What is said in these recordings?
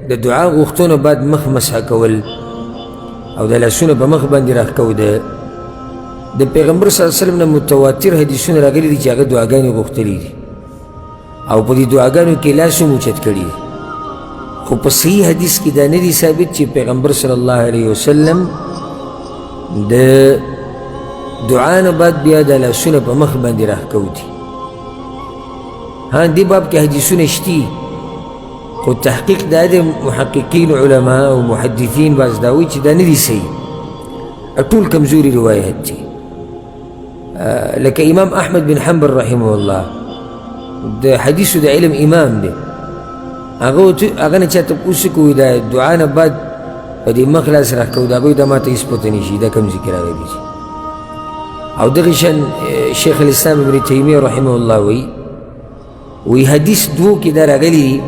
د دعا غوښتنو بعد مخ مسح کول او د لاسونه په مخ باندې راښکوده د پیغمبر صلی الله علیه وسلم نه متواتر حدیثونه راغلي دي چې هغه دعاګانې غوښتلي دي او په دې دعاګانو کې لاس هم اوچت کړي دي خو په صحیح حدیث کې دا نه دي ثابت چې پیغمبر صلی الله علیه وسلم د دعا نه بعد بیا د لاسونه په مخ باندې راښکودي ها دې باب کې حدیثونه شتي خو تحقیق دا د محققین علما او محدثین بعض دا وایي چې دا نه دي صحیح ټول کمزوري روایت دي لکه امام احمد بن حنبل رحمه الله د حدیثو د علم امام دی هغه نه چا تپوس کوي دا دعا نه بعد په دې مخ لاس راښکو دا هغوی دا ما ته هېڅ پته نه شي دا کوم ځای کې راغلي دي او دغه شان شیخ الاسلام ابن تیمیه رحمه الله وی حدیث دوو کې دا راغلي دي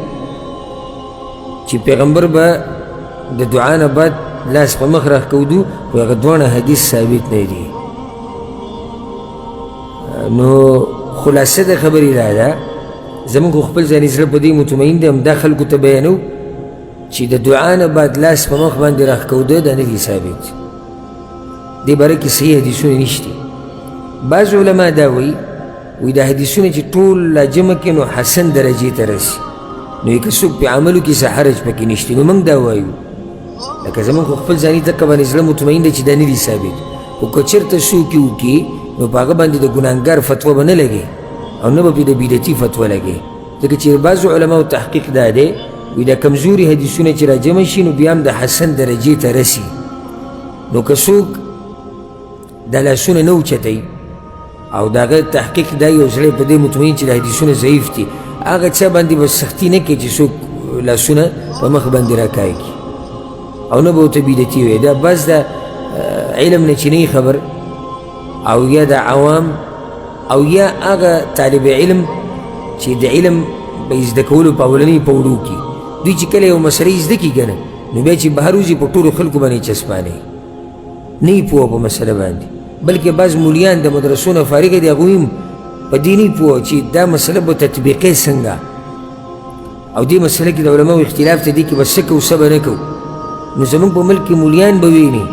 چې پیغمبر به د دعا نه بعد لاس په مخ راښکودو خو هغه دواړه حدیث ثابت نه دي نو خلاصه د خبرې دا ده زموږ خو خپل ځاني زړه په دې مطمئن دی همدا خلکو ته بیانو چې د دعا نه بعد لاس په مخ باندې راښکوده دا نه دي ثابت دې باره کې صحیح حدیثونه نشته بعض علما دا وی دا حدیثونه چې ټول لا جمع کړي نو حسن درجې ته رسي نو که څوک په عملو کې څه حرج پکې نشته نو موږ دا وایو لکه زموږ خو خپل ځاني ځکه باندې زړه مطمئن دی چې دا نه دي ثابت خو که چېرته څوک یې وکړي نو په هغه باندې د ګناهګار فتوا به نه لګي او نه به پرې د بدعتي فتوا لګي ځکه چې بعضو علماو تحقیق دا دی وی دا کمزوري حدیثونه چې راجمع شي نو بیا هم د حسن درجې ته رسي نو که څوک دا لاسونه نه اوچتوي او د هغه تحقیق دا یو زړی په دې مطمئن چې د حدیثونه ضعیف دي هغه چا باندې به سختي نه کوي چې څوک لاسونه په مخ باندې راکاږي او نه به ورته بدعتي وي دا بس د علم نه چې نه خبر او یا د عوام او یا هغه طالب علم چې د علم په زده کولو په اولنۍ پوړو کې دوی چې کله یو مسله زده کړي که نه نو بیا چې بهر وځي په ټولو خلکو باندې چسپانوي نه یې پوهه په مسله باندې بلکې بعض مولیان د مدرسو نه فارغه دي هغوی هم په دې نه پوهه چې دا مسله به تطبیقی څنګه او دې مسله کې د علماو اختلاف ته دي کې به څه کوو څه به نه کوو نو زموږ په ملک کې مولیان به ویني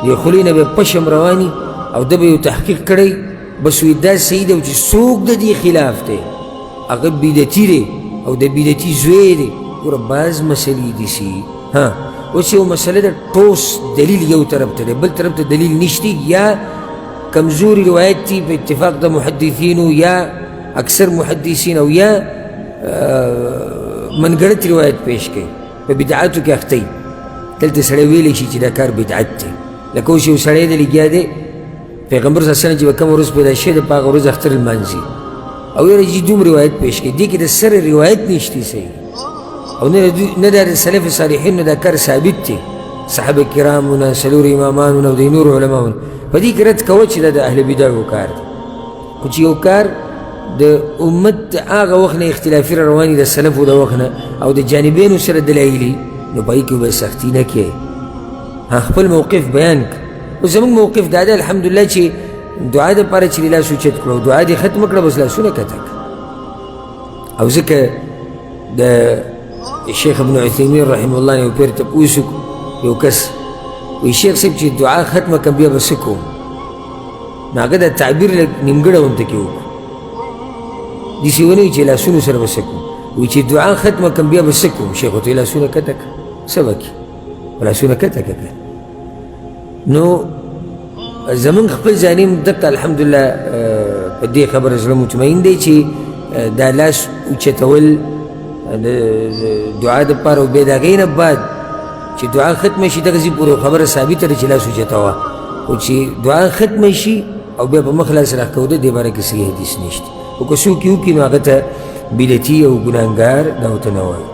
د خولې نه به پشم رواني او ده به یو تحقیق کړی بس وی دا صحیح دی چې څوک د دې خلاف دی هغه بدعتي دی او د بدعتي زوی دی ګوره بعض مسلې داسې ها اوس یو مسله ده ټوس دلیل یو طرف ته دی بل طرف ته دلیل نشته یا کمزوري روایت دي په اتفاق د محدثینو یا اکثر محدثین او یا منګړت روایت پیش کوي په بدعاتو کې اخته وي دلته سړی ویلی شي چې دا کار بدعت دی لکه اوس یو سړی دی لګیا دی پیغمبر صلی الله علیه وسلم چې به کومه ورځ پیدا شوی د په هغه ورځ اختر لمانځي او یاره چې دوم روایت پیش کوي دې کې د سره روایت نشته صحیح او نه د سلف صالحین نه دا کار ثابت دی صحابه کرامو نه څلورو امامانو نه او د نورو علماو نه په دې کې رد کوه چې دا د اهل بدعو کار دی خو چې یو کار د امت هغه وخت نه اختلافي را رواني د سلفو د وخت نه او د جانبینو سره دلایلي نو په هغې کې به سختي نه کوې خپل موقف بیان کړه اوس زموږ موقف دا دی الحمدلله چې دعا دپاره چې لاس اوچت کړو دعا دې ختمه کړه بس لاسونه کته کړه او ځکه د شیخ ابن عثیمین رحمه الله نه یو پیر تپوس یو کس وایي شیخ صاحب چې دعا ختمه کړم بیا به څه کوم نو هغه دا تعبیر لږ نیمګړه غونته کې وکړو داسې ونه وي چې لاسونو سره به څه کوم وایي چې دعا ختمه کړم بیا به څه کوم شیخ ورته وایي لاسونه کته کړه څه به کړي لاسونه کته کړه نو زمونږ خپل ځاني دقه الحمدلله په دې خبره زړه مطمئن دی چې دا لاس اوچتول د دعا دپاره او بیا د هغې نه بعد چې دعا ختمه شي دغسې پورې خبره ثابته ده چې لاس اوچتوه خو چې دعا ختمه شي او بیا په مخ لاس راښکوده دې باره کې صحیح حدیث نشته خو که څوک یې وکړي نو هغه ته بدعتي او ګناهګار دا ورته نه وایي